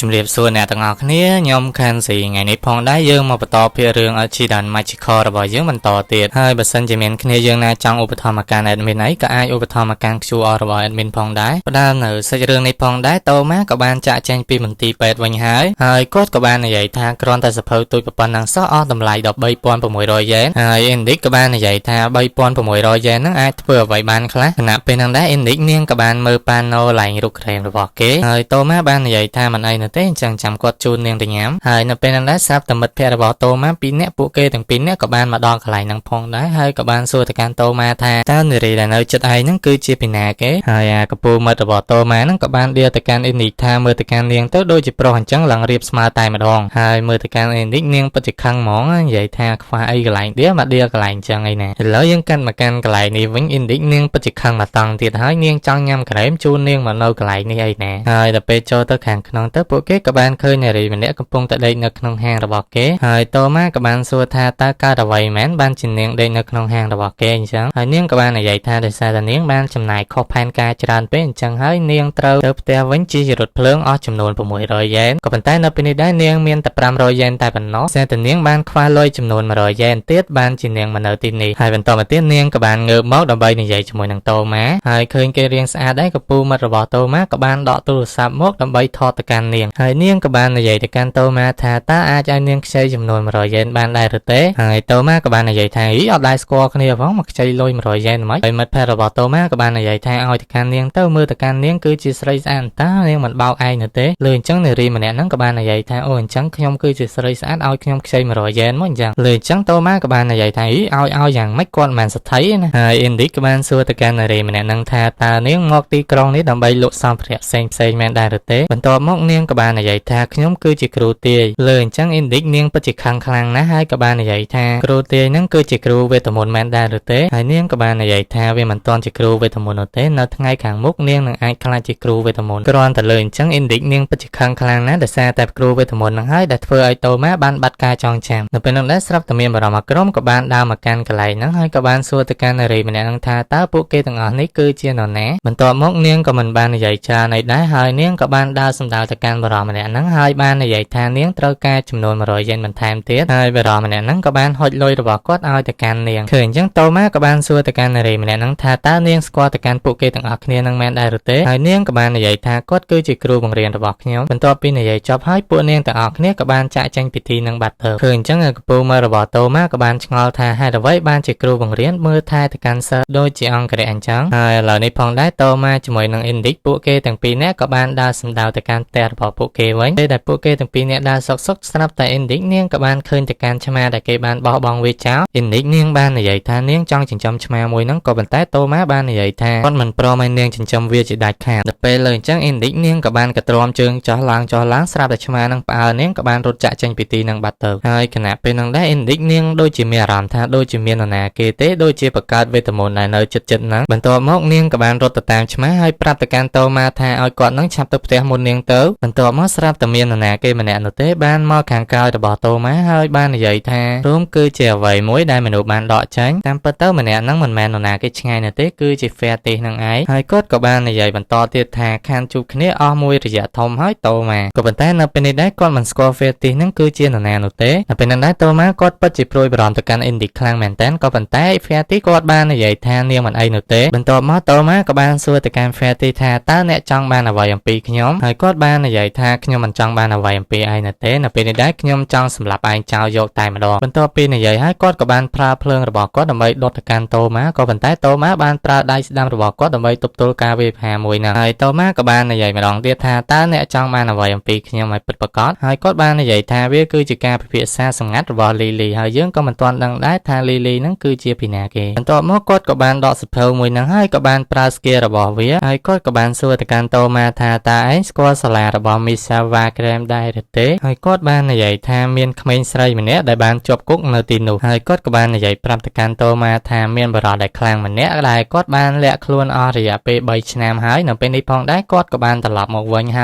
ជំរាបសួរអ្នកទាំងអស់គ្នាខ្ញុំខែនស៊ីថ្ងៃនេះផងដែរយើងមកបន្តពីរឿង Archidan Magical របស់យើងបន្តទៀតហើយបើសិនជាមានគ្នាយើងណាចង់ឧបត្ថម្ភកាន់ admin អីក៏អាចឧបត្ថម្ភកាន់ QR របស់ admin ផងដែរផ្ដើមនៅសាច់រឿងនេះផងដែរតូម៉ាក៏បានចាក់ចែងពីមន្ទីរពេទ្យវិញហើយគាត់ក៏បាននិយាយថាគ្រាន់តែសភៅទូចប៉ុណ្ណឹងសោះអស់តម្លៃ 13,600 យ៉េនហើយ Indik ក៏បាននិយាយថា 3,600 យ៉េនហ្នឹងអាចធ្វើអ្វីបានខ្លះខណៈពេលហ្នឹងដែរ Indik នាងក៏បានមើលប៉ាណូឡែងរូបក្រែមរបស់គេហើយតូម៉ាបាននិយាយថាមិនអីទេអញ្ចឹងចាំគាត់ជូននាងទៅញ៉ាំហើយនៅពេលហ្នឹងដែរស្រាប់តែមិត្តភ័ក្តិរបស់តូម៉ាពីរនាក់ពួកគេទាំងពីរនាក់ក៏បានមកដល់កន្លែងហ្នឹងផងដែរហើយក៏បានសួរទៅកាន់តូម៉ាថាតើនារីដែលនៅចិត្តឯងហ្នឹងគឺជាពីណាគេហើយអាកពូមិត្តរបស់តូម៉ាហ្នឹងក៏បានដៀទៅកាន់អ៊ីនិកថាមើលទៅកាន់នាងទៅដូចជាប្រុសអញ្ចឹងឡើងរៀបស្មើតែម្ដងហើយមើលទៅកាន់អ៊ីនិកនាងពិតជាខឹងហ្មងនិយាយថាខ្វះអីកន្លែងដៀមកដៀកន្លែងអញ្ចឹងអីណាឥឡូវយើងកាន់មកកាន់កន្លែងនេះវិញអ៊ីនិកនាងពិតជាខឹងមកតង់ទៀតហើយនាងចង់ញ៉ាំក្រែមជូននាងមកនៅកន្លែងនេះអីណាហើយដល់ពេលចូលទៅខាងក្នុងទៅពួកគេក៏បានឃើញនារីម្នាក់កំពុងតែដេកនៅក្នុងហាងរបស់គេហើយតូម៉ាក៏បានសួរថាតើកើតអ្វីមែនបានជានាងដេកនៅក្នុងហាងរបស់គេអញ្ចឹងហើយនាងក៏បាននិយាយថាដោយសារតែនាងបានចំណាយខុសផែនការច្រើនពេកអញ្ចឹងហើយនាងត្រូវទៅផ្ទះវិញជិះរថភ្លើងអស់ចំនួន600 យ៉េនក៏ប៉ុន្តែនៅពេលនេះដែរនាងមានតែ500 យ៉េនតែប៉ុណ្ណោះស្ទើរតែនាងបានខ្វះលុយចំនួន100 យ៉េនទៀតបានជានាងមកនៅទីនេះហើយបន្តមកទៀតនាងក៏បានងើបមកដើម្បីនិយាយជាមួយនឹងតូម៉ាហើយឃើញគេរៀងស្អាតដែរក៏ពូមិត្តរបស់តូម៉ាក៏បានដកទូរស័ព្ទមកដើម្បីថតទៅកាន់នាងហើយនាងក៏បាននិយាយទៅកាន់តូម៉ាថាតើអាចឲ្យនាងខ្ចីចំនួន100 យ៉េនបានដែរឬទេហើយតូម៉ាក៏បាននិយាយថាអីអត់ដែរស្គាល់គ្នាផងមកខ្ចីលុយ100 យ៉េនហ្មងហើយមិត្តភ័ក្តិរបស់តូម៉ាក៏បាននិយាយថាឲ្យទៅកាន់នាងទៅមើលទៅកាន់នាងគឺជាស្រីស្អាតតើនាងមិនបោកឯងនោះទេលើអញ្ចឹងនារីម្នាក់ហ្នឹងក៏បាននិយាយថាអូអញ្ចឹងខ្ញុំគឺជាស្រីស្អាតឲ្យខ្ញុំខ្ចី100 យ៉េនមកអញ្ចឹងលើអញ្ចឹងតូម៉ាក៏បាននិយាយថាអីឲ្យយ៉ាងម៉េចគាត់មិនសទ្ធិណាហើយអ៊ីនឌីក៏បានសួរទៅកាន់នារីម្នាក់ហ្នឹងថាតើនាងមកទីក្រុងនេះដើម្បីលក់សម្ភារៈផ្សេងមែនដែរឬទេបន្ទាប់មកនាងក៏បាននិយាយថាខ្ញុំគឺជាគ្រូទាយលើអញ្ចឹងអ៊ីនឌីនាងពិតជាខឹងខ្លាំងណាស់ហើយក៏បាននិយាយថាគ្រូទាយហ្នឹងគឺជាគ្រូវេទមន្តមែនដែរឬទេហើយនាងក៏បាននិយាយថាវាមិនទាន់ជាគ្រូវេទមន្តនោះទេនៅថ្ងៃខាងមុខនាងនឹងអាចក្លាយជាគ្រូវេទមន្តគ្រាន់តែលើអញ្ចឹងអ៊ីនឌីនាងពិតជាខឹងខ្លាំងណាស់ដោយសារតែគ្រូវេទមន្តហ្នឹងហើយដែលធ្វើឲ្យតូម៉ាបានបាត់ការចងចាំនៅពេលនោះដែរស្រាប់តែមានបរិមាក្រុមក៏បានដើរមកកាន់កន្លែងហ្នឹងហើយក៏បានសួរទៅកាន់នារីម្នាក់ហ្នឹងថាតើពួកគេទាំងអស់នេះគឺជានរណាបន្ទាប់មកនាងក៏មិនបាននិយាយច្រើនអីដែរហើយនាងក៏បានដើរសម្ដៅទៅកាន់បរិមាម្នាក់ហ្នឹងហើយបាននិយាយថានាងត្រូវការចំនួន100 យ៉េនបន្ថែមទៀតហើយបរិមាម្នាក់ហ្នឹងក៏បានហុចលុយរបស់គាត់ឲ្យទៅកាន់នាងឃើញអញ្ចឹងតូម៉ាក៏បានសួរទៅកាន់នារីម្នាក់ហ្នឹងថាតើនាងស្គាល់ទៅកាន់ពួកគេទាំងអស់គ្នានឹងមែនដែរឬទេហើយនាងក៏បាននិយាយថាគាត់គឺជាគ្រូបង្រៀនរបស់ខ្ញុំបន្ទាប់ពីនិយាយចប់ហើយពួកនាងទាំងអស់គ្នាក៏បានចាក់ចែងពិធីនឹងបាត់ទៅឃើញអញ្ចឹងកពូមើលរបស់តូម៉ាក៏បានឆ្ងល់ថាហេតុអ្វីបានជាគ្រូបង្រៀនមើលថែទៅកាន់សិស្សដូចជាអង្គរៈអញ្ចឹងហើយឥឡូវនេះផងដែរតូម៉ាជាមួយនឹងអ៊ីនឌីកពួកគេទាំងពីរនាក់ក៏បានដើរសម្ដៅទៅកាន់ផ្ទះរបស់ពួកគេវិញពេលដែលពួកគេទាំងពីរនាក់ដើរសុកស្រាប់តែអ៊ីនឌីកនាងក៏បានឃើញទៅកាន់ឆ្មាដែលគេបានបោះបង់វាចោលអ៊ីនឌីកនាងបាននិយាយថានាងចង់ចិញ្ចឹមឆ្មាមួយហ្នឹងក៏ប៉ុន្តែតូម៉ាបាននិយាយថាគាត់មិនព្រមឲ្យនាងចិញ្ចឹមវាជាដាច់ខាតដល់ពេលលើអញ្ចឹងអ៊ីនឌីកនាងក៏បានកទ្រាំជើងចោះឡើងស្រាប់តែឆ្មាហ្នឹងផ្អើលនាងក៏បានរត់ចាក់ចេញពីទីហ្នឹងបាត់ទៅហើយខណៈពេលហ្នឹងដែរអ៊ីនឌីកនាងដូចជាមានអារម្មណ៍ថាដូចជាមាននរណាគេទេដូចជាបង្កើតវេទមន្តដែលនៅចិត្តហ្នឹងបន្ទាប់មកនាងក៏បានរត់ទៅតាមឆ្មាហើយប្រាប់ទៅកាន់តូម៉ាថាឲ្យគាត់ហ្នឹងឆាប់ទៅផ្ទះមុននាងទៅបន្ទាប់មកស្រាប់តែមាននរណាគេម្នាក់នោះទេបានមកខាងក្រោយរបស់តូម៉ាហើយបាននិយាយថារួមគឺជាអ្វីមួយដែលមនុស្សបានដកចេញតាមពិតទៅម្នាក់ហ្នឹងមិនមែននរណាគេឆ្ងាយនោះទេគឺជាហ្វែទេសហ្នឹងឯងហើយគាត់ក៏បាននិយាយបន្តទៀតថាខានជួបគ្នាអស់មួយរយៈធំហើយតូម៉ាក៏ប៉ុន្តែនៅពេលនេះដែរគាត់មិនស្គាល់ហ្វែទេសហ្នឹងគឺជានរណានោះទេនៅពេលហ្នឹងដែរតូម៉ាគាត់ពិតជាព្រួយបារម្ភទៅកាន់អ៊ីនឌីខ្លាំងមែនតើក៏ប៉ុន្តែហ្វែទេសគាត់បាននិយាយថានាងមិនអីនោះទេបន្ទាប់មកតូម៉ាក៏បានសួរទៅកាន់ហ្វែទេសថាតើអ្នកចង់បានអ្វីអំពីខ្ញុំហើយគាត់បាននិយាយថាខ្ញុំមិនចង់បានអ្វីអំពីឯងនោះទេនៅពេលនេះដែរខ្ញុំចង់សម្លាប់ឯងចោលយកតែម្ដងបន្ទាប់ពីនិយាយហើយគាត់ក៏បានប្រើភ្លើងរបស់គាត់ដើម្បីដុតទៅកាន់តូម៉ាក៏ប៉ុន្តែតូម៉ាបានប្រើដៃស្ដាំរបស់គាត់ដើម្បីទប់ទល់ការវាយប្រហារមួយហ្នឹងហើយតូម៉ាក៏បាននិយាយម្ដងទៀតថាតើអ្នកចង់បានអ្វីអំពីខ្ញុំឲ្យពិតប្រាកដហើយគាត់បាននិយាយថាវាគឺជាការពិភាក្សាសម្ងាត់របស់លីលីហើយយើងក៏មិនទាន់ដឹងដែរថាលីលីហ្នឹងគឺជាពីណាគេបន្ទាប់មកគាត់ក៏បានដកសភៅមួយហ្នឹងហើយក៏បានប្រើស្គែរបស់វាហើយគាត់ក៏បានសួរទៅកាន់តូម៉ាថាតើឯងស្គាល់សាលារបស់មីសាវ៉ាក្រែមដែរឬទេហើយគាត់បាននិយាយថាមានក្មេងស្រីម្នាក់ដែលបានជាប់គុកនៅទីនោះហើយគាត់ក៏បាននិយាយប្រាប់ទៅកាន់តូម៉ាថាមានបរិយាដែលខ្លាំងម្នាក់ដែលគាត់បានលាក់ខ្លួនអស់រយៈពេល3ឆ្នាំហើយនៅពេលនេះផងដែរគាត់ក៏បានត្រឡប់មកវិញហ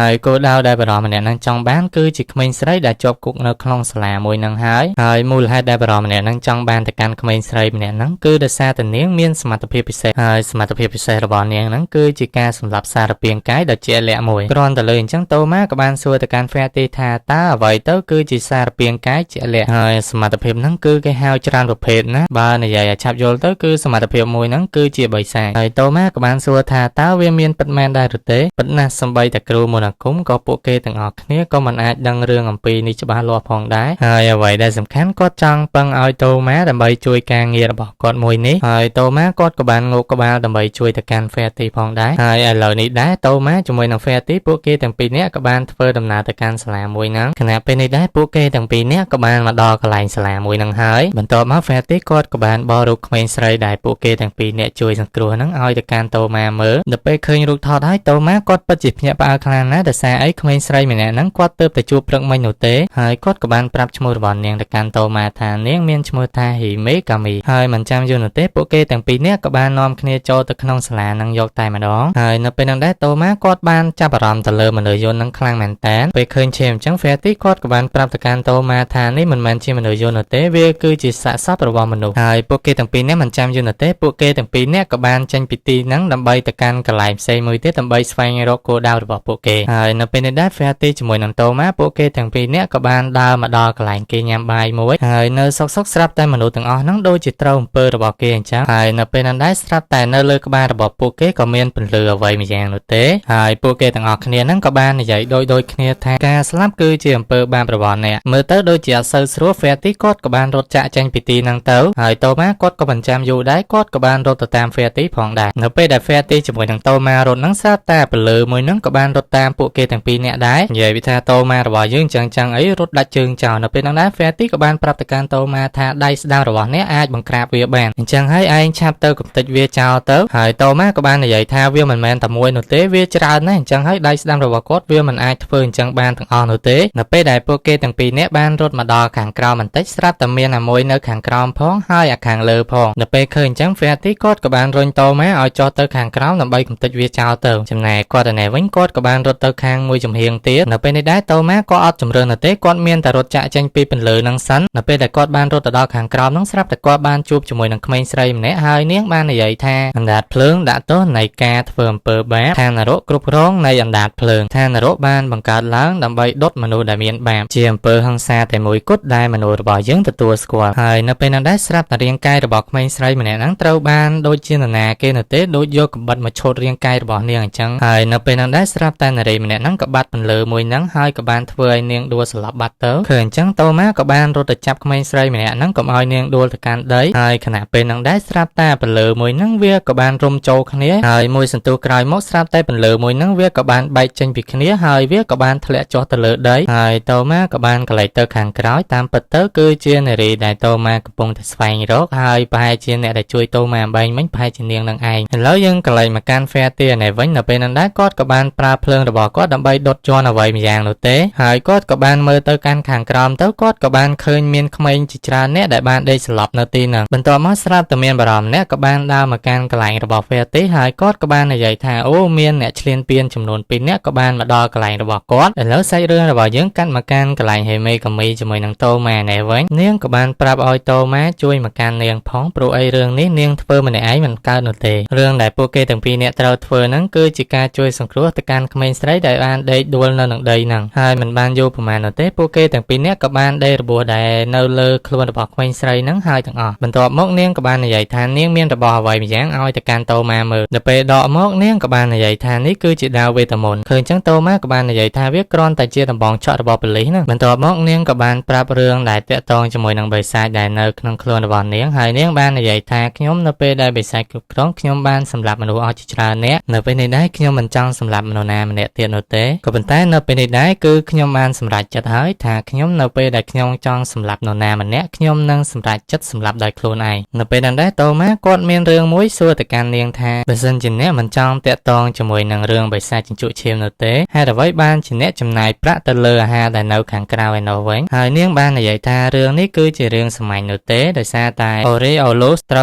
ើយគោលដៅដែលបរិយាម្នាក់ហ្នឹងចង់បានគឺជាក្មេងស្រីដែលជាប់គុកនៅក្នុងសាលាមួយហ្នឹងហើយមូលហេតុដែលបរិយាម្នាក់ហ្នឹងចង់បានទៅកាន់ក្មេងស្រីម្នាក់ហ្នឹងគឺដោយសារតែនាងមានសមត្ថភាពពិសេសហើយសមត្ថភាពពិសេសរបស់នាងហ្នឹងគឺជាការសម្លាប់សារពាង្គកាយដ៏ជាក់លាក់មួយគ្រាន់តែលើអញ្ចឹង ងតូម៉ាក៏បានសួរទៅកាន់ហ្វេទីថាតើអ្វីទៅគឺជាសារពាង្គកាយជាក់លាក់ហើយសមត្ថភាពហ្នឹងគឺគេហៅច្រើនប្រភេទណាបើនិយាយឲ្យឆាប់យល់ទៅគឺសមត្ថភាពមួយហ្នឹងគឺជាបិសាចហើយតូម៉ាក៏បានសួរថាតើវាមានពិតមែនដែរឬទេពិតណាស់សម្បីតែគ្រូមន្តអាគមក៏ពួកគេទាំងអស់គ្នាក៏មិនអាចដឹងរឿងអំពីនេះច្បាស់លាស់ផងដែរហើយអ្វីដែលសំខាន់គាត់ចង់ពឹងឲ្យតូម៉ាដើម្បីជួយការងាររបស់គាត់មួយនេះហើយតូម៉ាគាត់ក៏បានងក់ក្បាលដើម្បីជួយទៅកាន់ហ្វេទីផងដែរហើយឥឡូវនេះដែរតូម៉ាជាមួយនឹងហ្វេទីពួកគេទាំងពីរនាក់ក៏បានធ្វើដំណើរទៅកាន់សាលាមួយហ្នឹងខណៈពេលនេះដែរពួកគេទាំងពីរនាក់ក៏បានមកដល់កន្លែងសាលាមួយហ្នឹងហើយបន្ទាប់មកហ្វេទីគាត់ក៏បានបករូបក្មេងស្រីដែលពួកគេទាំងពីរនាក់ជួយសង្គ្រោះហ្នឹងឲ្យទៅកាន់តូម៉ាមើលដល់ពេលឃើញរូបថតហើយតូម៉ាគាត់ពិតជាភ្ញាក់ផ្អើលខ្លាំងណាស់ដោយសារអីក្មេងស្រីម្នាក់ហ្នឹងគាត់ទើបតែជួបព្រឹកមិញនោះទេហើយគាត់ក៏បានប្រាប់ឈ្មោះរបស់នាងទៅកាន់តូម៉ាថានាងមានឈ្មោះថាហ៊ីមេកាមីហើយមិនចាំយូរនោះទេពួកគេទាំងពីរនាក់ក៏បាននាំគ្នាចូលទៅក្នុងសាលាហ្នឹងយកតែម្ដងហើយនៅពេលហ្នឹងដែរតូម៉ាគាត់បានចាប់អារម្មណ៍ទៅលើមនុស្សយន្តហ្នឹងខ្លាំងមែនតើពេលឃើញឈាមអញ្ចឹងហ្វេទីគាត់ក៏បានប្រាប់ទៅកាន់តូម៉ាថានេះមិនមែនជាមនុស្សយន្តនោះទេវាគឺជាសាកសពរបស់មនុស្សហើយពួកគេទាំងពីរនាក់មិនចាំយូរនោះទេពួកគេទាំងពីរនាក់ក៏បានចេញពីទីហ្នឹងដើម្បីទៅកាន់កន្លែងផ្សេងមួយទៀតដើម្បីស្វែងរកគោលដៅរបស់ពួកគេហើយនៅពេលនេះដែរហ្វេទីជាមួយនឹងតូម៉ាពួកគេទាំងពីរនាក់ក៏បានដើរមកដល់កន្លែងគេញ៉ាំបាយមួយហើយនៅសុកស្រាប់តែមនុស្សទាំងអស់ហ្នឹងដូចជាត្រូវអំពើរបស់គេអញ្ចឹងហើយនៅពេលហ្នឹងដែរស្រាប់តែនៅលើក្បាលរបស់ពួកគេក៏មានពន្លឺអ្វីម្យ៉ាងនោះទេហើយពួកគេទាំងអស់គ្នាហ្នឹងក៏បាននិយាយដូចគ្នាថាការស្លាប់គឺជាអំពើបាបរបស់អ្នកមើលទៅដូចជាអត់សូវស្រួលហ្វេទីគាត់ក៏បានរត់ចាក់ចេញពីទីហ្នឹងទៅហើយតូម៉ាគាត់ក៏មិនចាំយូរដែរគាត់ក៏បានរត់ទៅតាមហ្វេទីផងដែរនៅពេលដែលហ្វេទីជាមួយនឹងតូម៉ារត់ហ្នឹងស្រាប់តែពន្លឺមួយហ្នឹងក៏បានរត់តាមពួកគេទាំងពីរនាក់ដែរនិយាយពីថាតូម៉ារបស់យើងចឹងអីរត់ដាច់ជើងចោលនៅពេលហ្នឹងដែរហ្វេទីក៏បានប្រាប់ទៅកាន់តូម៉ាថាដៃស្ដាំរបស់អ្នកអាចបង្ក្រាបវាបានអញ្ចឹងហើយឯងឆាប់ទៅកំទេចវាចោលទៅហើយតូម៉ាក៏បាននិយាយថាវាមិនមែនតែមួយនោះទេវាច្រើនណាស់អញ្ចឹងហើយដៃស្ដាំរបស់គាត់វាមិនអាចធ្វើអញ្ចឹងបានទាំងអស់នោះទេនៅពេលដែលពួកគេទាំងពីរនាក់បានរត់មកដល់ខាងក្រោមបន្តិចស្រាប់តែមានអាមួយនៅខាងក្រោមផងហើយអាខាងលើផងនៅពេលឃើញអញ្ចឹងហ្វេទីគាត់ក៏បានរុញតូម៉ាឲ្យចុះទៅខាងក្រោមដើម្បីកំទេចវាចោលទៅចំណែកគាត់ឯនេះវិញគាត់ក៏បានរត់ទៅខាងមួយចំហៀងទៀតនៅពេលនេះដែរតូម៉ាក៏អត់ជំរឿននោះទេគាត់មានតែរត់ចាក់ចេញពីពន្លឺនឹងសិននៅពេលដែលគាត់បានរត់ទៅដល់ខាងក្រោមនោះស្រាប់តែគាត់បានជួបជាមួយនឹងក្មេងស្រីម្នាក់ហើយនាងបាននិយាយថាអណ្ដាតភ្លើងដាក់ទោសនៃការធ្វើអំពើបាបឋាននរកគ្រប់គ្រងនៃអណ្ដាតភ្លើងឋាននរកបានបង្កើតឡើងដើម្បីដុតមនុស្សដែលមានបាបជាអំពើហិង្សាតែមួយគត់ដែលមនុស្សរបស់យើងទទួលស្គាល់ហើយនៅពេលនោះដែរស្រាប់តែរាងកាយរបស់ក្មេងស្រីម្នាក់ហ្នឹងត្រូវបានដូចជានរណាគេនោះទេដូចយកកាំបិតមកឆូតរាងកាយរបស់នាងអញ្ចឹងហើយនៅពេលនោះដែរស្រាប់តែនារីម្នាក់ហ្នឹងក៏បាត់ពន្លឺមួយហ្នឹងហើយក៏បានធ្វើឲ្យនាងដួលស្លាប់បាត់ទៅឃើញអញ្ចឹងតូម៉ាក៏បានរត់ទៅចាប់ក្មេងស្រីម្នាក់ហ្នឹងកុំឲ្យនាងដួលទៅកាន់ដីហើយខណៈពេលហ្នឹងដែរស្រាប់តែពន្លឺមួយហ្នឹងវាក៏បានរុំចូលគ្នាហើយមួយសន្ទុះក្រោយមកស្រាប់តែពន្លឺមួយហ្នឹងវាក៏បានបែកចេញពីគ្នាហើយវាក៏បានធ្លាក់ចុះទៅលើដីហើយតូម៉ាក៏បានកលេចទៅខាងក្រោយតាមពិតទៅគឺជានារីដែលតូម៉ាកំពុងតែស្វែងរកហើយប្រហែលជាអ្នកដែលជួយតូម៉ាអំបែងមិញប្រហែលជានាងនឹងឯងឥឡូវយើងកលេចមកកាន់ហ្វេទីនេះវិញនៅពេលហ្នឹងដែរគាត់ក៏បានប្រើភ្លើងរបស់គាត់ដើម្បីដុតជន់អ្វីម្យ៉ាងនោះទេហើយគាត់ក៏បានមើលទៅកាន់ខាងក្រោមទៅគាត់ក៏បានឃើញមានក្មេងជាច្រើនអ្នកដែលបានដេកស្លាប់នៅទីហ្នឹងបន្ទាប់មកស្រាប់តែមានបារម្ភអ្នកក៏បានដើរមកកាន់កន្លែងរបស់ហ្វេទីហើយគាត់ក៏បាននិយាយថាអូមានអ្នកឈ្លានពានចំនួន2នាក់ក៏បានមកដល់កន្លែងរបស់គាត់ឥឡូវសាច់រឿងរបស់យើងកាន់មកកាន់កន្លែងហេមេកាមីជាមួយនឹងតូម៉ានេះវិញនាងក៏បានប្រាប់ឲ្យតូម៉ាជួយមកកាន់នាងផងព្រោះអីរឿងនេះនាងធ្វើម្នាក់ឯងមិនកើតនោះទេរឿងដែលពួកគេទាំងពីរនាក់ត្រូវធ្វើហ្នឹងគឺជាការជួយសង្គ្រោះទៅកាន់ក្មេងស្រីដែលបានដេកដួលនៅនឹងដីហ្នឹងហើយមិនបានយូរប្រហែលនោះទេពួកគេទាំងពីរនាក់ក៏បានដេករបួសដែលនៅលើខ្លួនរបស់ក្មេងស្រីហ្នឹងហើយទាំងអស់បន្ទាប់មកនាងក៏បាននិយាយថានាងមានរបស់អ្វីម្យ៉ាងឲ្យទៅកាន់តូម៉ាមើលនៅពេលដកមកនាងក៏បាននិយាយថានេះគឺជាដាវវេទមន្តឃើញចឹងតូម៉ាក៏បាននិយាយថាវាគ្រាន់តែជាដំបងឆក់របស់ប៉ូលីសហ្នឹងបន្ទាប់មកនាងក៏បានប្រាប់រឿងដែលតាក់ទងជាមួយនឹងបិសាចដែលនៅក្នុងខ្លួនរបស់នាងហើយនាងបាននិយាយថាខ្ញុំនៅពេលដែលបិសាចគ្រប់គ្រងខ្ញុំបានសម្លាប់មនុស្សអស់ជាច្រើនអ្នកនៅពេលនេះដែរខ្ញុំមិនចង់សម្លាប់មនុស្សណាម្នាក់ទៀតនោះទេក៏ប៉ុន្តែនៅពេលនេះដែរគឺខ្ញុំបានសម្រេចចិត្តហើយថាខ្ញុំនៅពេលដែលខ្ញុំចង់សម្លាប់នរណាម្នាក់ខ្ញុំនឹងសម្រេចចិត្តសម្លាប់ដោយខ្លួនឯងនៅពេលนั้นដែរតូម៉ាគាត់មានរឿងមួយសួរទៅកាន់នាងថាបើសិនជាអ្នកមិនចង់តាក់ទងជាមួយនឹងរឿងបិសាចជញ្ជក់ឈាមនោះទេហេតុអ្វីបានជាអ្នកចំណាយប្រាក់ទៅលើអាហារដែលនៅខាងក្រៅឯនោះវិញហើយនាងបាននិយាយថារឿងនេះគឺជារឿងសាមញ្ញនោះទេដោយសារតែអូរេអូឡូសត្រូ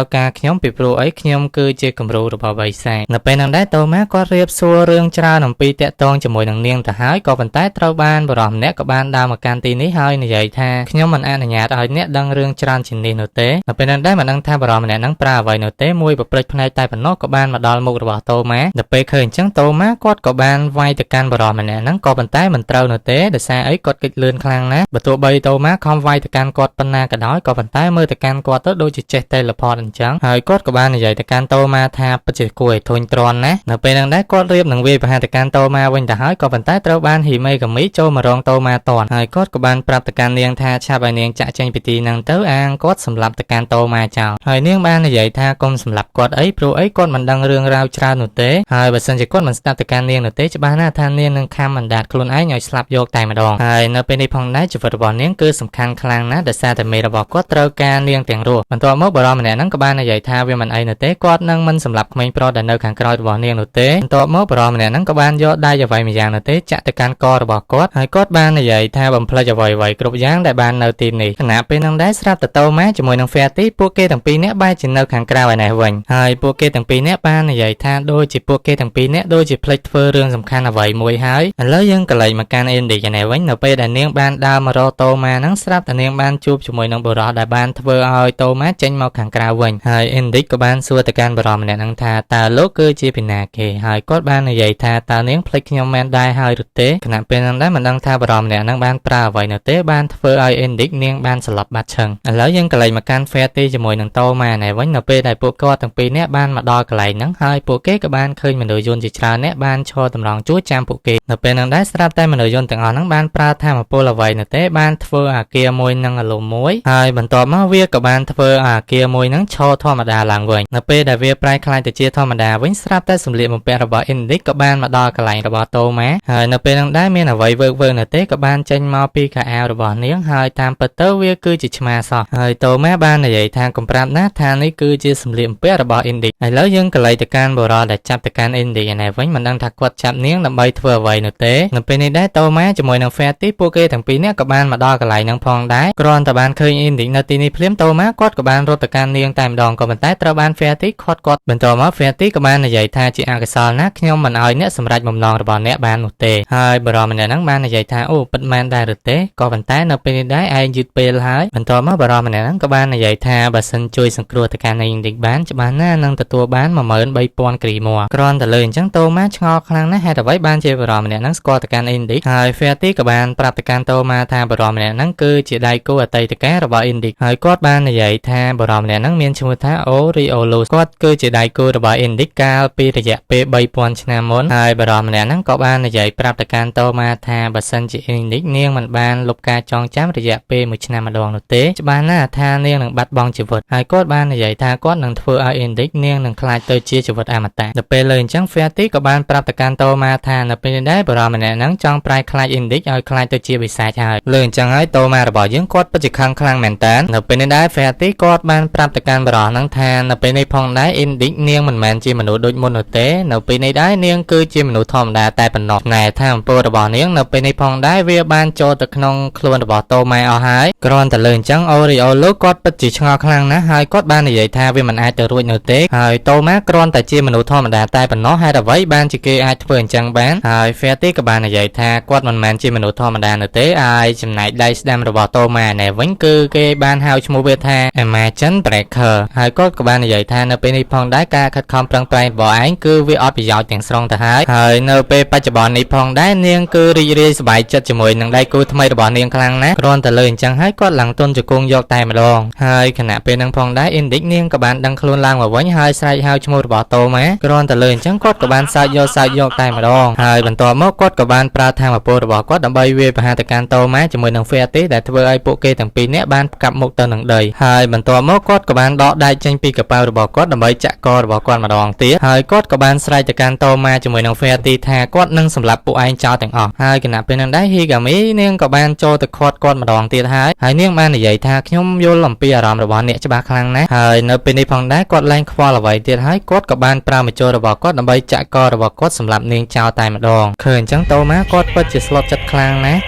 វការខ្ញុំពីព្រោះអីខ្ញុំគឺជាគំរូរបស់បិសាចនៅពេលហ្នឹងដែរតូម៉ាគាត់រៀបសួររឿងច្រើនអំពីតាក់ទងជាមួយនឹងនាងទៅហើយក៏ប៉ុន្តែត្រូវបានបរិសម្នាក់ក៏បានដើរមកកាន់ទីនេះហើយនិយាយថាខ្ញុំមិនអនុញ្ញាតឲ្យអ្នកដឹងរឿងច្រើនជាងនេះនោះទេនៅពេលហ្នឹងដែរមិនដឹងថាបរិសម្នាក់ហ្នឹងប្រើអ្វីនោះទេមួយប្រព្រឹត្តផ្នែកតែប៉ុណ្ណោះក៏បានមកដល់មុខរបស់តូម៉ាដល់ពេលឃើញអញ្ចឹងតូម៉ាគាត់ក៏បានវាយទៅកាន់ បរោះម្នាក់ហ្នឹងក៏ប៉ុន្តែមិនត្រូវនៅទេដោយសារអីគាត់គិតលឿនខ្លាំងណាស់បើទោះបីតូម៉ាខំវាយទៅកាន់គាត់ប៉ុណ្ណាក៏ដោយក៏ប៉ុន្តែមើលទៅកាន់គាត់ទៅដូចជាចេះ teleport អញ្ចឹងហើយគាត់ក៏បាននិយាយទៅកាន់តូម៉ាថាពិតជាគួរឲ្យធុញទ្រាន់ណាស់នៅពេលហ្នឹងដែរគាត់រៀបនឹងវាយប្រហារទៅកាន់តូម៉ាវិញទៅហើយក៏ប៉ុន្តែត្រូវបានហ៊ីមេកាមីចូលមករងតូម៉ាតន់ហើយគាត់ក៏បានប្រាប់ទៅកាន់នាងថាឆាប់ឲ្យនាងចាក់ចេញពីទីហ្នឹងទៅអាងគាត់សម្លាប់ទៅកាន់តូម៉ាចោលហើយនាងបាននិយាយថាកុំសម្លាប់គាត់អីព្រោះអីគាត់មិនដឹងរឿងរ៉ាវច្រើននោះទេហើយបើសិនជាគាត់មិនស្ដាប់ទៅកាន់នាងនោះទេច្បាស់ណាស់ថានាងនឹងខំអណ្ដាតខ្លួនឯងឲ្យស្លាប់យកតែម្ដងហើយនៅពេលនេះផងដែរជីវិតរបស់នាងគឺសំខាន់ខ្លាំងណាស់ដោយសារតែមេរបស់គាត់ត្រូវការនាងទាំងរស់បន្ទាប់មកបារម្ភម្នាក់ហ្នឹងក៏បាននិយាយថាវាមិនអីនោះទេគាត់នឹងមិនសម្លាប់ក្មេងប្រុសដែលនៅខាងក្រោយរបស់នាងនោះទេបន្ទាប់មកបារម្ភម្នាក់ហ្នឹងក៏បានយកដៃអ្វីម្យ៉ាងនោះទេចាក់ទៅកាន់ករបស់គាត់ហើយគាត់បាននិយាយថាបំភ្លេចអ្វីៗគ្រប់យ៉ាងដែលបាននៅទីនេះខណៈពេលហ្នឹងដែរស្រាប់តែតូម៉ាជាមួយនឹងហ្វែទីពួកគេទាំងពីរនាក់បែរជានៅខាងក្រៅឯនេះវិញហើយពួកគេទាំងពីរនាក់បាននិយាយថាដូចជាពួកគេទាំងពីរនាក់ដូចជាភ្លេចធ្វើរឿងសំខាន់អ្វីមួយហើយឥឡូវយើងក៏លេចមកកាន់អេនឌីកឯនេះវិញនៅពេលដែលនាងបានដើរមករកតូម៉ាហ្នឹងស្រាប់តែនាងបានជួបជាមួយនឹងបុរសដែលបានធ្វើឲ្យតូម៉ាចេញមកខាងក្រៅវិញហើយអេនឌីកក៏បានសួរទៅកាន់បុរសម្នាក់ហ្នឹងថាតើលោកគឺជាពីណាគេហើយគាត់បាននិយាយថាតើនាងភ្លេចខ្ញុំមែនដែរហើយឬទេខណៈពេលហ្នឹងដែរមិនដឹងថាបុរសម្នាក់ហ្នឹងបានប្រើអ្វីនៅទេបានធ្វើឲ្យអេនឌីកនាងបានស្លាប់បាត់ឈឹងឥឡូវយើងក៏លេចមកកាន់ហ្វែទីជាមួយនឹងតូម៉ានេះវិញនៅពេលដែលពួកគាត់ទាំងពីរនាក់បានមកដល់កន្លែងហ្នឹងហើយពួកគេក៏បានឃើញមនុស្សយន្តជាច្រើននាក់បានឈរតម្រង់ជួរចាំពួកគេនៅពេលហ្នឹងដែរស្រាប់តែមនុស្សយន្តទាំងអស់ហ្នឹងបានប្រើថាមពលអ្វីនៅទេបានធ្វើអាគារមួយនឹងអាឡូមួយហើយបន្ទាប់មកវាក៏បានធ្វើអាគារមួយហ្នឹងឈរធម្មតាឡើងវិញនៅពេលដែលវាប្រែក្លាយទៅជាធម្មតាវិញស្រាប់តែសម្លៀកបំពាក់របស់អ៊ីនឌីកក៏បានមកដល់កន្លែងរបស់តូម៉ាហើយនៅពេលហ្នឹងដែរមានអ្វីវើនៅទេក៏បានចេញមកពីខោអាវរបស់នាងហើយតាមពិតទៅវាគឺជាឆ្មាសោះហើយតូម៉ាបាននិយាយថាកុំប្រាប់ណាថានេះគឺជាសម្លៀកបំពាក់របស់អ៊ីនឌីកឥឡូវយើងក៏លេចទៅកាន់បុរសដែលចាប់ទៅកាន់អ៊ីនឌីកឯនេះវិញមិនដឹងថាគាត់ចាប់នាងដើម្បីធ្វើអ្វីនោះទេនៅពេលនេះដែរតូម៉ាជាមួយនឹងហ្វែទីពួកគេទាំងពីរនាក់ក៏បានមកដល់កន្លែងហ្នឹងផងដែរគ្រាន់តែបានឃើញអ៊ីនឌីកនៅទីនេះភ្លាមតូម៉ាគាត់ក៏បានរត់ទៅកាន់នាងតែម្ដងក៏ប៉ុន្តែត្រូវបានហ្វែទីខាត់គាត់បន្ទាប់មកហ្វែទីក៏បាននិយាយថាជាអកុសលណាស់ខ្ញុំមិនឲ្យអ្នកសម្រេចបំណងរបស់អ្នកបាននោះទេហើយបុរសម្នាក់ហ្នឹងបាននិយាយថាអូពិតមែនដែរឬទេក៏ប៉ុន្តែនៅពេលនេះដែរឯងយឺតពេលហើយបន្ទាប់មកបុរសម្នាក់ហ្នឹងក៏បាននិយាយថាបើសិនជួយសង្គ្រោះទៅកាន់អ៊ីនឌីកបានច្បាស់ណាស់នឹងទទួលបាន 13000 គ្រីមួគ្រាន់តែលើអញ្ចឹងតូម៉ាឆ្ងល់ខ្លាំងណាស់ហេតុអ្វីបានជាបុរសម្នាក់ហ្នឹងស្គាល់ទៅកាន់អ៊ីនឌីកហើយហ្វែទីក៏បានប្រាប់ទៅកាន់តូម៉ាថាបុរសម្នាក់ហ្នឹងគឺជាដៃគូអតីតកាលរបស់អ៊ីនឌីកហើយគាត់បាននិយាយថាបុរសម្នាក់ហ្នឹងមានឈ្មោះថាអូរីអូលូសគាត់គឺជាដៃគូរបស់អ៊ីនឌីកកាលពីរយៈពេល3000ឆ្នាំមុនហើយបុរសម្នាក់ហ្នឹងក៏បាននិយាយប្រាប់ទៅកាន់តូម៉ាថាបើសិនជាអ៊ីនឌីកនាងមិនបានលុបការចងចាំរយៈពេល1ឆ្នាំម្ដងនោះទេច្បាស់ណាស់ថានាងនឹងបាត់បង់ជីវិតហើយគាត់បាននិយាយថាគាត់នឹងធ្វើឲ្យអ៊ីនឌីកនាងនឹងខ្លាចទៅជាជីវិតអមតៈដល់ពេលលើអញ្ចឹងហ្វែទីក៏បានប្រាប់ទៅកាន់តូម៉ាថានៅពេលនេះដែរបុរសម្នាក់ហ្នឹងចង់ប្រែខ្លាចអ៊ីនឌីកឲ្យខ្លាចទៅជាបិសាចហើយលើអញ្ចឹងហើយតូម៉ារបស់យើងគាត់ពិតជាខឹងខ្លាំងមែនតើនៅពេលនេះដែរហ្វែទីគាត់បានប្រាប់ទៅកាន់បុរសហ្នឹងថានៅពេលនេះផងដែរអ៊ីនឌីកនាងមិនមែនជាមនុស្សដូចមុននោះទេនៅពេលនេះដែរនាងគឺជាមនុស្សធម្មតាតែប៉ុណ្ណោះណែថាអំពើរបស់នាងនៅពេលនេះផងដែរវាបានចូលទៅក្នុងខ្លួនរបស់តូម៉ាអស់ហើយគ្រាន់តែលើអញ្ចឹងអូរីអូលូគាត់ពិតជាឆ្ងល់ខ្លាំងណាស់ហើយគាត់បាននិយាយថាវាមិនអាចទៅរួចនោះទេហើយតូម៉ាគ្រាន់តែជាមនុស្សធម្មតាតែប៉ុណ្ណោះហេតុអ្វីបានជាគេអាចធ្វើអញ្ចឹងបានហើយហ្វែទីក៏បាននិយាយថាគាត់មិនមែនជាមនុស្សធម្មតានោះទេហើយចំណែកដៃស្ដាំរបស់តូម៉ានេះវិញគឺគេបានហៅឈ្មោះវាថា Imagine Breaker ហើយគាត់ក៏បាននិយាយថានៅពេលនេះផងដែរការខិតខំប្រឹងប្រែងរបស់ឯងគឺវាអត់ប្រយោជន៍ទាំងស្រុងទៅហើយនៅពេលបច្ចុប្បន្ននេះផងដែរនាងគឺរីករាយសប្បាយចិត្តជាមួយនឹងដៃគូថ្មីរបស់នាងខ្លាំងណាស់គ្រាន់តែលើអញ្ចឹងហើយគាត់ឡើងទន់ជង្គង់យកតែម្ដងហើយខណៈពេលហ្នឹងផងដែរអ៊ីនឌីកនាងក៏បានដឹងខ្លួនឡើងមកវិញហើយស្រែកហៅឈ្មោះរបស់តូម៉ាគ្រាន់តែលើអញ្ចឹងគាត់ក៏បានសើចយកតែម្ដងហើយបន្ទាប់មកគាត់ក៏បានប្រើថាមពលរបស់គាត់ដើម្បីវាយប្រហារទៅកាន់តូម៉ាជាមួយនឹងហ្វែទីដែលធ្វើឲ្យពួកគេទាំងពីរនាក់បានផ្កាប់មុខទៅនឹងដីហើយបន្ទាប់មកគាត់ក៏បានដកដែកចេញពីកប៉ាល់របស់គាត់ដើម្បីចាក់ករបស់គាត់ម្ដងទៀតហើយគាត់ក៏បានស្រែកទៅកាន់តូម៉ាជាមួយនឹងហ្វែទីថាគាត់នឹងសម្លាប់ពួកឯងចោលទាំងអស់ហើយគណៈពេលហ្នឹងដែរហ៊ីហ្គាមីនាងក៏បានចូលទៅខាត់គាត់ម្ដងទៀតហើយនាងបាននិយាយថាខ្ញុំយល់អំពីអារម្មណ៍របស់អ្នកច្បាស់ខ្លាំងណាស់ហើយនៅពេលនេះផងដែរគាត់លែងខ្វល់អ្វីទៀតហើយគាត់ក៏បានប្រើមជុលរបស់គាត់ដើម្បីចាក់ករបស់គាត់សម្រាប់នាងចោលតែម្ដងឃើញអញ្ចឹងតូម៉ាគាត់ពិតជាស្លុតចិត្តខ្លាំងណាស់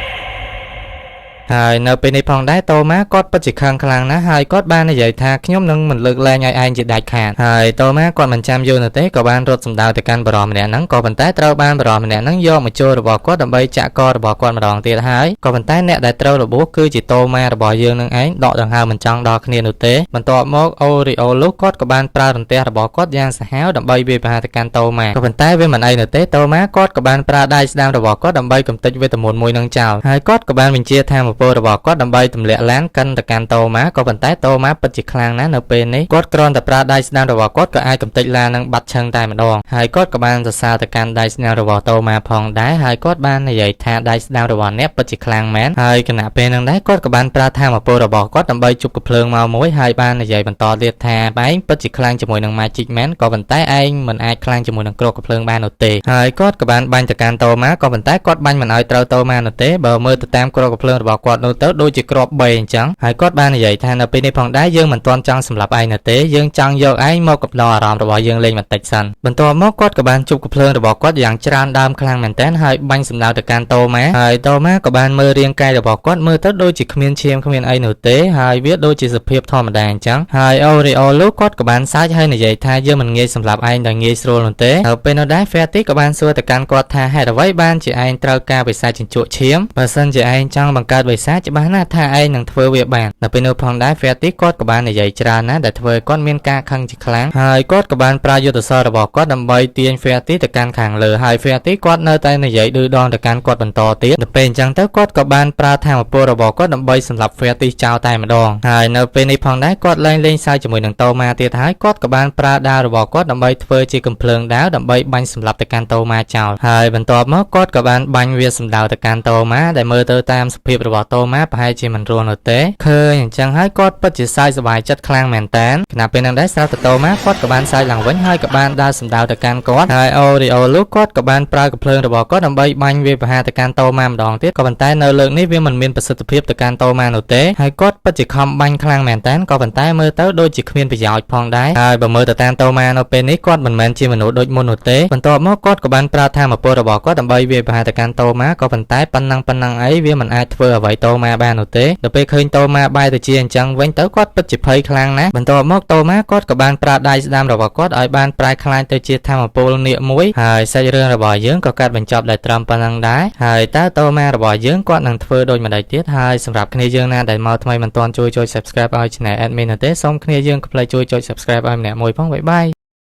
ហើយនៅពេលនេះផងដែរតូម៉ាគាត់ពិតជាខឹងខ្លាំងណាស់ហើយគាត់បាននិយាយថាខ្ញុំនឹងមិនលើកលែងឲ្យឯងជាដាច់ខាតហើយតូម៉ាគាត់មិនចាំយល់នោះទេក៏បានរត់សម្ដៅទៅកាន់បរិសម្នាក់ហ្នឹងក៏ប៉ុន្តែត្រូវបានបរិសម្នាក់ហ្នឹងយកមកចូលរបស់គាត់ដើម្បីចាក់ករបស់គាត់ម្ដងទៀតហើយក៏ប៉ុន្តែអ្នកដែលត្រូវរបួសគឺជាតូម៉ារបស់យើងនឹងឯងដកដង្ហើមមិនចង់ដល់គ្នានោះទេបន្ទាប់មកអូរីអូលូគាត់ក៏បានប្រើរន្ទះរបស់គាត់យ៉ាងសាហាវដើម្បីវាយប្រហារទៅកាន់តូម៉ាក៏ប៉ុន្តែវាមិនអីនោះទេតូម៉ាគាត់ក៏បានប្រើដៃស្ដាំរបស់គាត់ដើម្បីកំទេចវេទមន្តមួយនឹងចោលហើយគាត់ក៏បានបញ្ជាថាមពលរបស់គាត់ដើម្បីទម្លាក់ឡានកិនទៅកាន់តូម៉ាក៏ប៉ុន្តែតូម៉ាពិតជាខ្លាំងណាស់នៅពេលនេះគាត់គ្រាន់តែប្រើដៃស្ដាំរបស់គាត់ក៏អាចកំទេចឡាននឹងបាត់ឈឹងតែម្ដងហើយគាត់ក៏បានសរសើរទៅកាន់ដៃស្ដាំរបស់តូម៉ាផងដែរហើយគាត់បាននិយាយថាដៃស្ដាំរបស់អ្នកពិតជាខ្លាំងមែនហើយគណៈពេលនឹងដែរគាត់ក៏បានប្រើថាមពលរបស់គាត់ដើម្បីជប់កំភ្លើងមកមួយហើយបាននិយាយបន្តទៀតថាឯងពិតជាខ្លាំងជាមួយនឹង Magic Man ក៏ប៉ុន្តែឯងមិនអាចខ្លាំងជាមួយនឹងគ្រាប់កំភ្លើងបាននោះទេហើយគាត់ក៏បានបាញ់ទៅកាន់តូម៉ាក៏ប៉ុន្តែគាត់បាញ់មិនឲ្យត្រូវតូម៉ានោះទេបើមើលទៅតាមគ្រាប់កំភ្លើងរបស់គាត់នោះទៅដូចជាគ្រាប់3អញ្ចឹងហើយគាត់បាននិយាយថានៅពេលនេះផងដែរយើងមិនទាន់ចង់សម្លាប់ឯងនោះទេយើងចង់យកឯងមកកំដរអារម្មណ៍របស់យើងលេងបន្តិចសិនបន្ទាប់មកគាត់ក៏បានជប់កំភ្លើងរបស់គាត់យ៉ាងច្រើនដើមខ្លាំងមែនទែនហើយបាញ់សម្ដៅទៅកាន់តូម៉ាហើយតូម៉ាក៏បានមើលរាងកាយរបស់គាត់មើលទៅដូចជាគ្មានឈាមគ្មានអីនោះទេហើយវាដូចជាសភាពធម្មតាអញ្ចឹងហើយអូរីអូលូគាត់ក៏បានសើចហើយនិយាយថាយើងមិនងាយសម្លាប់ឯងដោយងាយស្រួលនោះទេហើយពេលនោះដែរ Fatty ក៏បានសួរទៅកាន់គាត់ថាហេតុអ្វីបានជាឯងត្រូវការបិសាចជញ្ជក់ឈាមបើសិនជាឯងចង់បង្កើតបិសាចច្បាស់ណាស់ថាឯងនឹងធ្វើវាបានដល់ពេលនោះផងដែរ Fatty គាត់ក៏បាននិយាយច្រើនណាស់ដែលធ្វើឲ្យគាត់មានការខឹងជាខ្លាំងហើយគាត់ក៏បានប្រើយុទ្ធសាស្ត្ររបស់គាត់ដើម្បីទាញ Fatty ទៅកាន់ខាងលើហើយ Fatty គាត់នៅតែនិយាយឌឺដងទៅកាន់គាត់បន្តទៀតដល់ពេលអញ្ចឹងទៅគាត់ក៏បានប្រើថាមពលរបស់គាត់ដើម្បីសម្លាប់ Fatty ចោលតែម្ដងហើយនៅពេលនេះផងដែរគាត់លេងសើចជាមួយនឹងតូម៉ាទៀតហើយគាត់ក៏បានប្រើដាវរបស់គាត់ដើម្បីធ្វើជាកំភ្លើងដាវដើម្បីបាញ់សម្លាប់ទៅកាន់តូម៉ាចោលហើយបន្ទាប់មកគាត់ក៏បានបាញ់វាសម្ដៅទៅកាន់តូម៉ាដែលមើលទៅតាមសភាពរបស់តូម៉ាប្រហែលជាមិនរស់នោះទេឃើញអញ្ចឹងហើយគាត់ពិតជាសើចសប្បាយចិត្តខ្លាំងមែនតើខណៈពេលហ្នឹងដែរស្រាប់តែតូម៉ាគាត់ក៏បានសើចឡើងវិញហើយក៏បានដើរសម្ដៅទៅកាន់គាត់ហើយអូរីអូលូគាត់ក៏បានប្រើកំភ្លើងរបស់គាត់ដើម្បីបាញ់វាប្រហារទៅកាន់តូម៉ាម្ដងទៀតក៏ប៉ុន្តែនៅលើកនេះវាមិនមានប្រសិទ្ធភាពទៅកាន់តូម៉ានោះទេហើយគាត់ពិតជាខំបាញ់ខ្លាំងមែនតើក៏ប៉ុន្តែមើលទៅដូចជាគ្មានប្រយោជន៍ផងដែរហើយបើមើលទៅតាមតូម៉ានៅពេលនេះគាត់មិនមែនជាមនុស្សដូចមុននោះទេបន្ទាប់មកគាត់ក៏បានប្រើថាមពលរបស់គាត់ដើម្បីវាប្រហារទៅកាន់តូម៉ាក៏ប៉ុន្តែប៉ុណ្ណឹងអីវាមិនអាចធ្វើអ្វីតូម៉ាបាននោះទេដល់ពេលឃើញតូម៉ាបែរទៅជាអញ្ចឹងវិញទៅគាត់ពិតជាភ័យខ្លាំងណាស់បន្ទាប់មកតូម៉ាគាត់ក៏បានប្រើដៃស្ដាំរបស់គាត់ឲ្យបានប្រែក្លាយទៅជាថាមពលនាគមួយហើយសាច់រឿងរបស់យើងក៏កាត់បញ្ចប់ដោយត្រឹមប៉ុណ្ណឹងដែរហើយតើតូម៉ារបស់យើងគាត់នឹងធ្វើដូចម្តេចទៀតហើយសម្រាប់គ្នាយើងណាដែលមកថ្មីមិនទាន់ជួយ Subscribe ឲ្យ Channel Admin នោះទេសូមគ្នាយើងកុំភ្លេចជួយចុច Subscribe ឲ្យម្នាក់មួយផងបាយបាយ